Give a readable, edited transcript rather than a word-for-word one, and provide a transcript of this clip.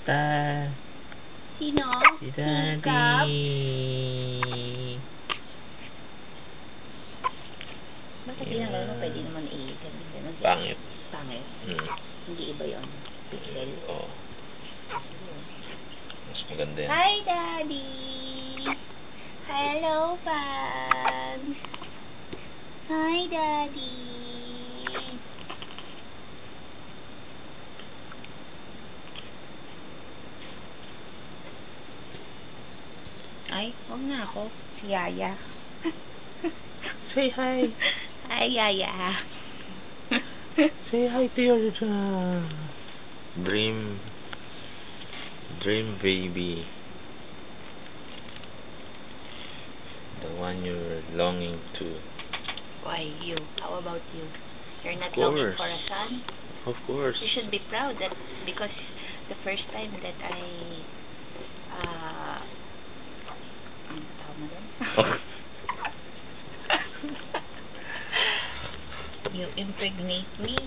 Tata. Sino? Si Teacup? Daddy. Bakit tinanggal mo? Pwede naman ganun. Pangit. Pangit? Hindi iba yun. Pixel? Oo. Mas maganda yan. Hi, Daddy! Hello, fans! Hi, Daddy! Ay, huwag na ako. Si Yaya. Say hi. Hi, Yaya. Say hi to your dream baby. The one you're longing to. Why you? How about you? You're not Of longing course. for a son? Of course. You should be proud that because the first time that I you impregnate me.